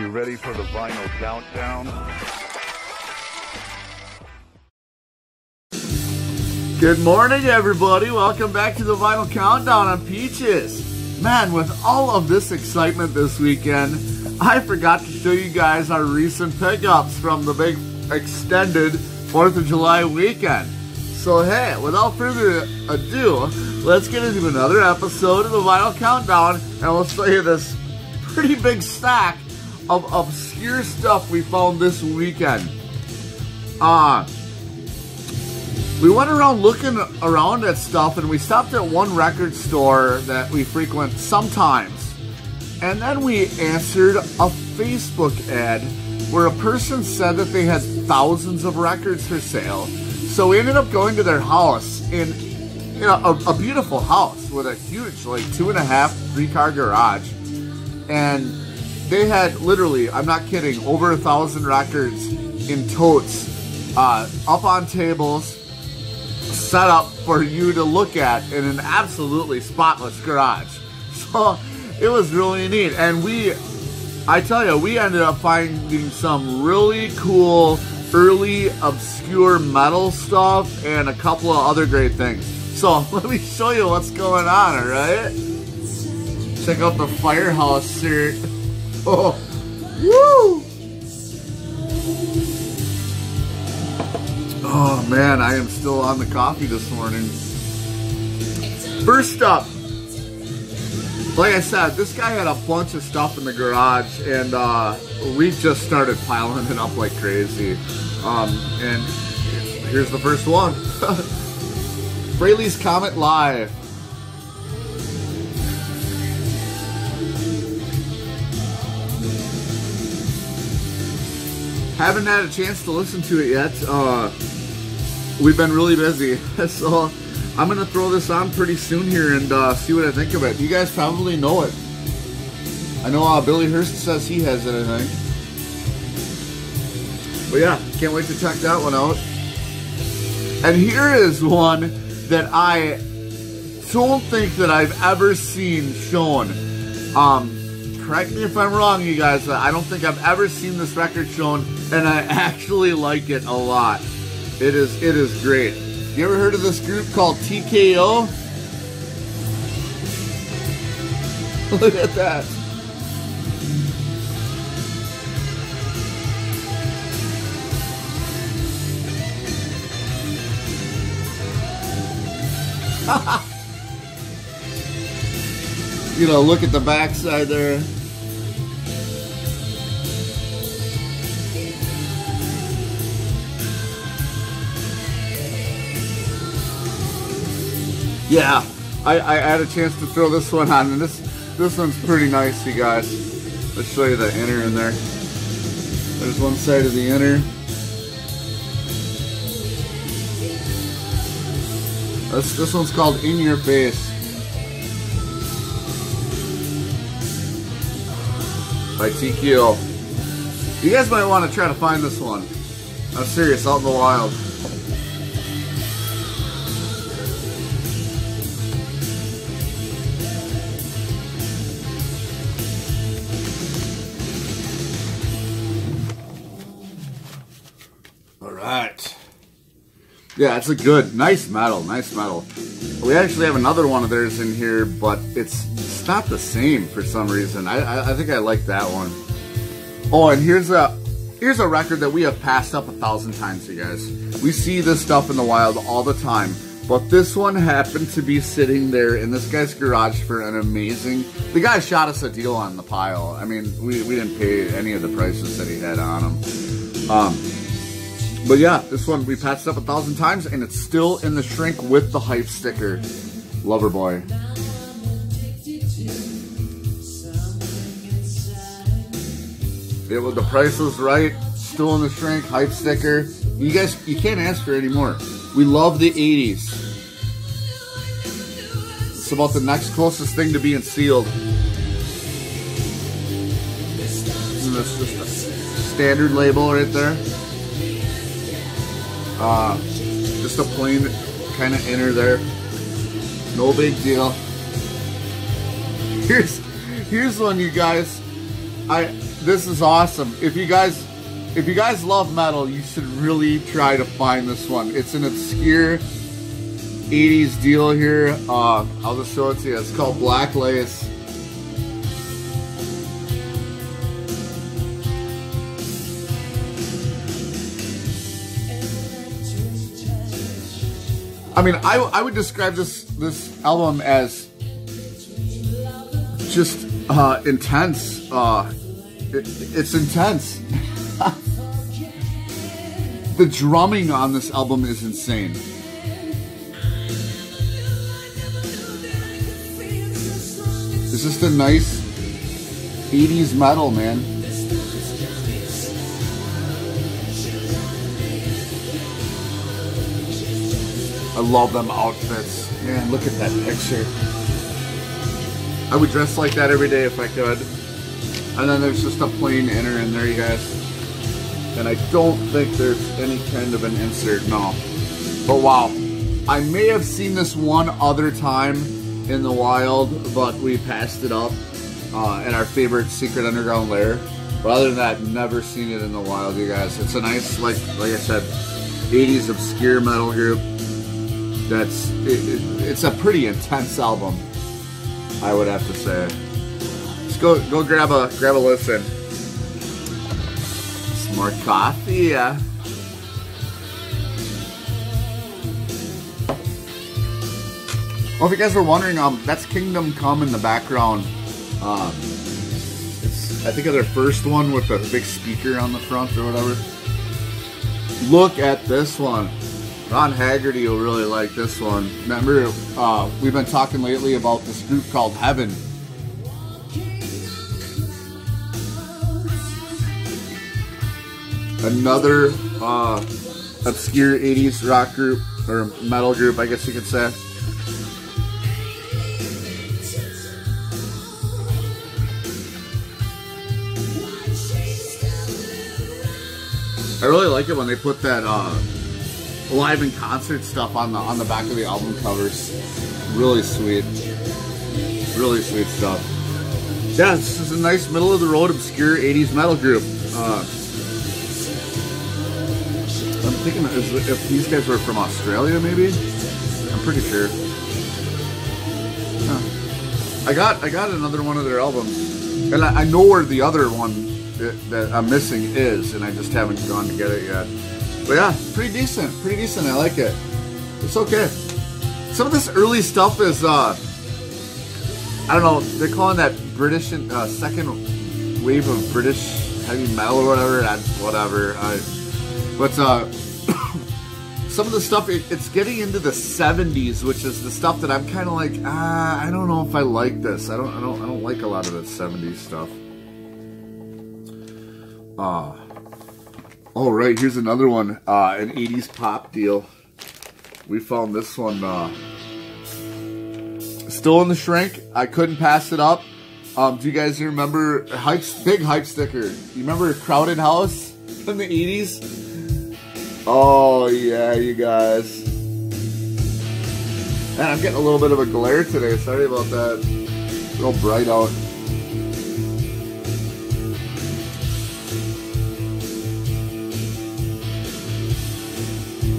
you ready for the vinyl countdown? Good morning, everybody. Welcome back to the Vinyl Countdown on Peaches. Man, with all of this excitement this weekend, I forgot to show you guys our recent pickups from the big extended 4th of July weekend. So hey, without further ado, let's get into another episode of the Vinyl Countdown, and we'll show you this pretty big stack of obscure stuff we found this weekend. We went around looking around at stuff, and we stopped at one record store that we frequent sometimes. And then we answered a Facebook ad where a person said that they had thousands of records for sale. So we ended up going to their house in a beautiful house with a huge, like 2.5, 3-car garage. And they had literally, I'm not kidding, over 1,000 records in totes, up on tables, set up for you to look at in an absolutely spotless garage. So it was really neat. And I tell you, we ended up finding some really cool early obscure metal stuff and a couple of other great things. So let me show you what's going on, alright? Check out the Firehouse shirt. Oh, woo! Oh man, I am still on the coffee this morning. First up, like I said, this guy had a bunch of stuff in the garage, and we just started piling it up like crazy. And here's the first one. Fraley's Comet Live. Haven't had a chance to listen to it yet. We've been really busy, so I'm gonna throw this on pretty soon here and see what I think of it. You guys probably know it. I know Billy Hurst says he has it, I think. But yeah, can't wait to check that one out. And here is one that I don't think that I've ever seen shown. Correct me if I'm wrong, you guys, but I don't think I've ever seen this record shown, and I actually like it a lot. It is great. You ever heard of this group called TKO? Look at that. You know, look at the backside there. Yeah, I had a chance to throw this one on, and this one's pretty nice, you guys. Let's show you the inner in there. There's one side of the inner. This one's called In Your Face by TKO. You guys might want to try to find this one. I'm serious, out in the wild. Alright. Yeah, it's a good, nice metal, nice metal. We actually have another one of theirs in here, but it's not the same for some reason. I think I like that one. Oh, and here's a record that we have passed up 1,000 times, you guys. We see this stuff in the wild all the time, but this one happened to be sitting there in this guy's garage for an amazing... The guy shot us a deal on the pile. I mean, we didn't pay any of the prices that he had on them. But yeah, this one we patched up 1,000 times, and it's still in the shrink with the hype sticker. Loverboy. Yeah, well, the price was right. Still in the shrink, hype sticker. You guys, you can't ask for any more. We love the 80s. It's about the next closest thing to being sealed. And that's just a standard label right there. Just a plain kind of inner there. No big deal. Here's one, you guys. this is awesome. If you guys love metal, you should really try to find this one. It's an obscure 80s deal here. I'll just show it to you. It's called Black Lace. I mean, I would describe this album as just intense. It's intense. The drumming on this album is insane. It's just a nice 80s metal, man. I love them outfits. Man, look at that picture. I would dress like that every day if I could. And then there's just a plain inner in there, you guys. And I don't think there's any kind of an insert, no. But wow, I may have seen this one other time in the wild, but we passed it up in our favorite secret underground lair. But other than that, never seen it in the wild, you guys. It's a nice, like I said, 80s obscure metal group. It's a pretty intense album, I would have to say. Let's go grab a listen. Some more coffee, yeah. Well, if you guys were wondering, that's Kingdom Come in the background. It's, I think, of their first one with the big speaker on the front or whatever. Look at this one. Ron Haggerty will really like this one. Remember, we've been talking lately about this group called Heaven. Another obscure 80s rock group, or metal group, I guess you could say. I really like it when they put that live in concert stuff on the back of the album covers. Really sweet. Really sweet stuff. Yeah, this is a nice middle of the road obscure 80s metal group. I'm thinking if these guys were from Australia, maybe? I'm pretty sure. Huh. I got another one of their albums, and I know where the other one that I'm missing is, and I just haven't gone to get it yet. But yeah, pretty decent. I like it. It's okay. Some of this early stuff is, I don't know, they're calling that British, second wave of British heavy metal or whatever. But some of the stuff, it's getting into the 70s, which is the stuff that I'm kind of like, I don't know if I like this. I don't like a lot of the 70s stuff. All right, here's another one, an 80s pop deal. We found this one, still in the shrink. I couldn't pass it up. Do you guys remember big hype sticker? You remember Crowded House in the 80s? Oh yeah, you guys. Man, I'm getting a little bit of a glare today. Sorry about that. It's real bright out.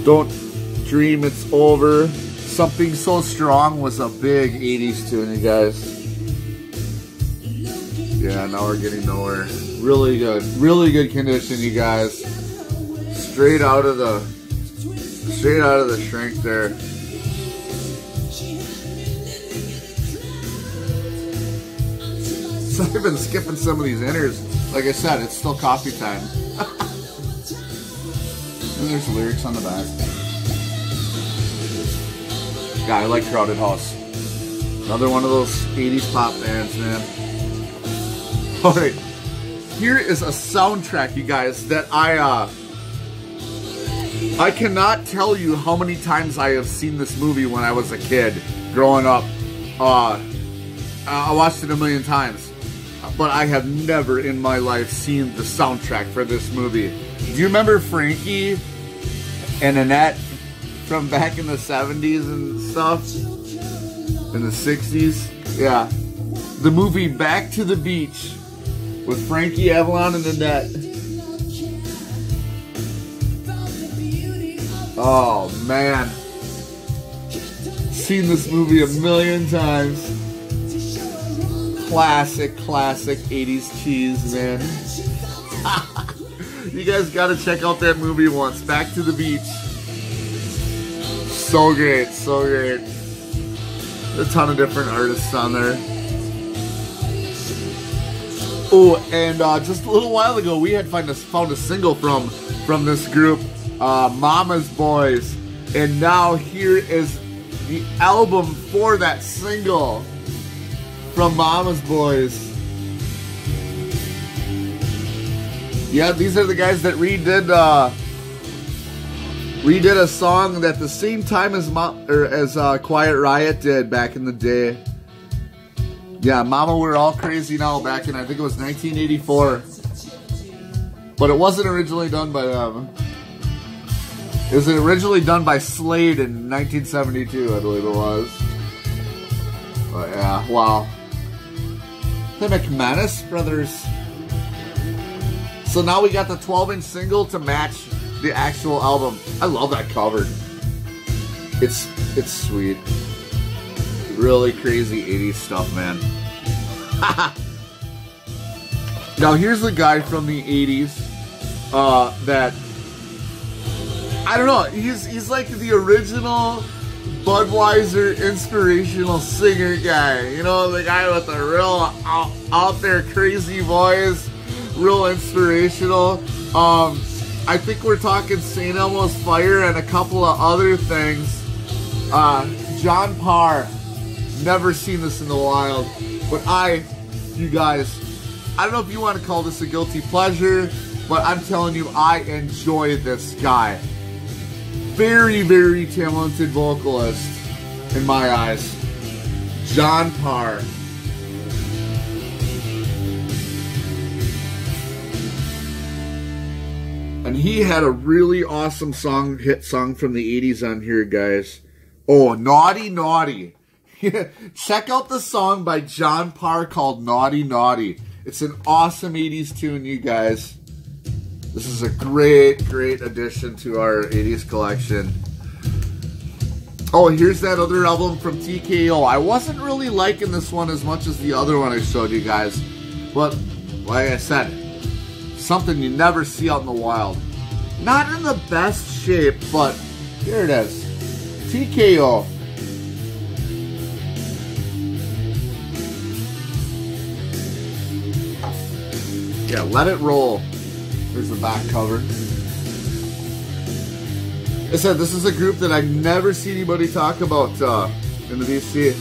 Don't Dream It's Over. Something So Strong was a big 80s tune, you guys. Yeah, now we're getting nowhere. Really good condition, you guys. Straight out of the shrink there. So I've been skipping some of these inners. Like I said, it's still coffee time. And there's lyrics on the back. Yeah, I like Crowded House. Another one of those 80s pop bands, man. Alright, here is a soundtrack, you guys, that I cannot tell you how many times I have seen this movie when I was a kid, growing up. I watched it a million times, but I have never in my life seen the soundtrack for this movie. Do you remember Frankie and Annette from back in the 70s and stuff? In the 60s? Yeah. The movie Back to the Beach with Frankie Avalon and Annette. Oh man, seen this movie a million times. Classic 80s cheese, man. You guys gotta check out that movie once. Back to the Beach. So great, so great. A ton of different artists on there. Oh, and just a little while ago, we had found a single from this group, Mama's Boys, and now here is the album for that single from Mama's Boys. Yeah, these are the guys that redid a song at the same time as Quiet Riot did back in the day. Yeah, Mama We're All Crazy Now back in, I think it was 1984. But it wasn't originally done by them. It was originally done by Slade in 1972, I believe it was. But yeah, wow. The McManus brothers. So now we got the 12-inch single to match the actual album. I love that cover. It's sweet. Really crazy 80s stuff, man. Now here's the guy from the 80s that, I don't know, he's like the original Budweiser inspirational singer guy. You know, the guy with the real out there crazy voice, real inspirational. I think we're talking St. Elmo's Fire and a couple of other things. John Parr, never seen this in the wild, but you guys, I don't know if you want to call this a guilty pleasure, but I'm telling you, I enjoy this guy. Very, very talented vocalist in my eyes. John Parr. And he had a really awesome hit song from the 80s on here, guys. Oh, Naughty Naughty. Check out the song by John Parr called Naughty Naughty. It's an awesome 80s tune, you guys. This is a great, great addition to our 80s collection. Oh, here's that other album from TKO. I wasn't really liking this one as much as the other one I showed you guys. But, like I said, something you never see out in the wild. Not in the best shape, but here it is. TKO. Yeah, Let It Roll. There's the back cover. I said, this is a group that I never see anybody talk about in the BC.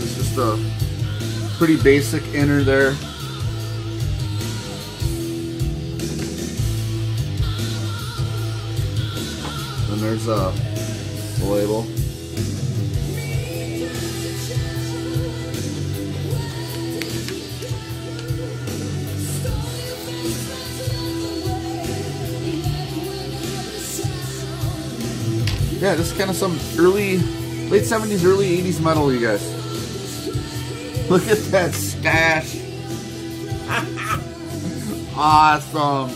It's just a pretty basic inner there. And there's the label. Yeah, this is kind of some late 70s, early 80s metal, you guys. Look at that stash. Awesome.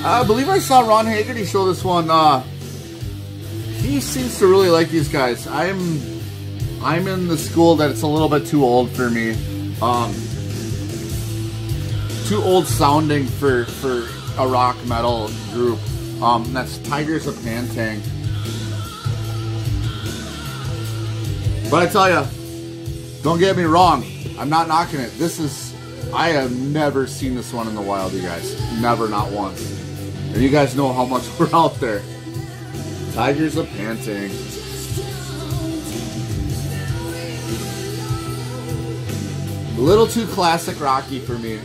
I believe I saw Ron Haggerty show this one. He seems to really like these guys. I'm in the school that it's a little bit too old for me. Too old sounding for a rock metal group. That's Tigers of Pantang. But I tell you, don't get me wrong, I'm not knocking it. I have never seen this one in the wild, you guys. Never, not once. And you guys know how much we're out there. Tigers of Pantang. A little too classic rocky for me.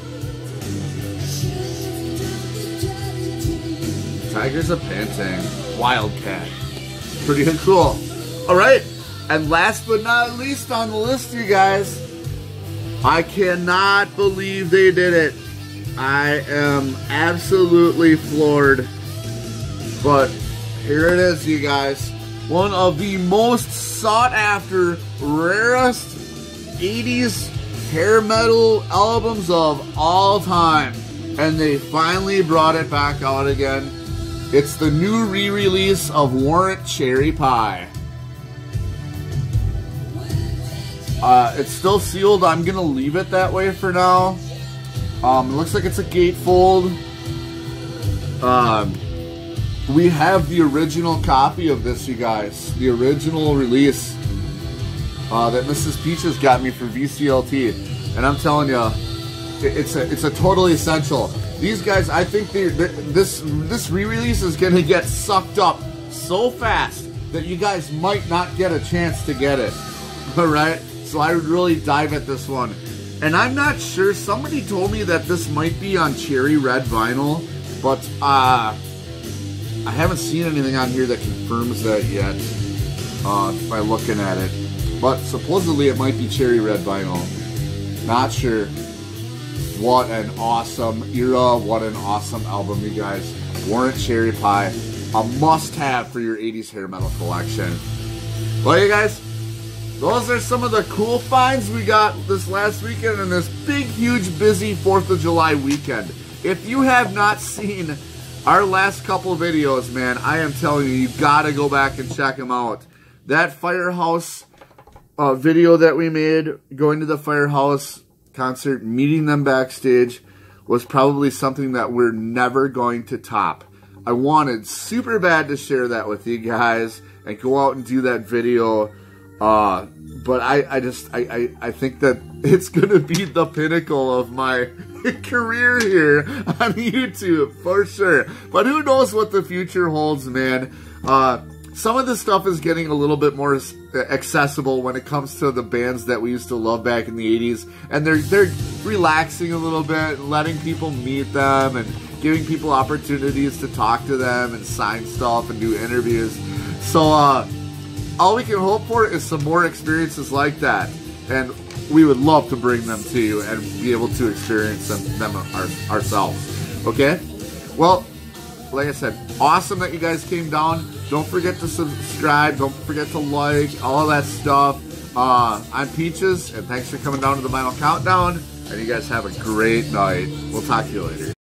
Tigers of Pantang. Wildcat. Pretty cool. Alright. And last but not least on the list, you guys. I cannot believe they did it. I am absolutely floored. But here it is, you guys. one of the most sought after, rarest 80s hair metal albums of all time. And they finally brought it back out again. It's the new re-release of Warrant Cherry Pie. It's still sealed. I'm gonna leave it that way for now. It looks like it's a gatefold. We have the original copy of this, you guys. The original release that Mrs. Peaches got me for VCLT, and I'm telling you, it's a totally essential. These guys, I think this re-release is gonna get sucked up so fast that you guys might not get a chance to get it. All right, so I would really dive at this one, and I'm not sure. Somebody told me that this might be on cherry red vinyl, but I haven't seen anything on here that confirms that yet by looking at it. But supposedly it might be cherry red vinyl. Not sure. What an awesome era. What an awesome album, you guys. Warrant Cherry Pie. A must-have for your 80s hair metal collection. Well, you guys, those are some of the cool finds we got this last weekend and this big, huge, busy 4th of July weekend. If you have not seen our last couple videos, man, I am telling you, you gotta go back and check them out. That Firehouse video that we made, going to the Firehouse concert, meeting them backstage, was probably something that we're never going to top. I wanted super bad to share that with you guys and go out and do that video, but I think that it's gonna be the pinnacle of my career here on YouTube for sure. But who knows what the future holds, man. Some of this stuff is getting a little bit more accessible when it comes to the bands that we used to love back in the 80s, and they're relaxing a little bit, letting people meet them and giving people opportunities to talk to them and sign stuff and do interviews. So all we can hope for is some more experiences like that, and we would love to bring them to you and be able to experience them ourselves. Okay? Well, like I said, awesome that you guys came down. Don't forget to subscribe. Don't forget to like, all of that stuff. I'm Peaches, and thanks for coming down to the Vinyl Countdown. And you guys have a great night. We'll talk to you later.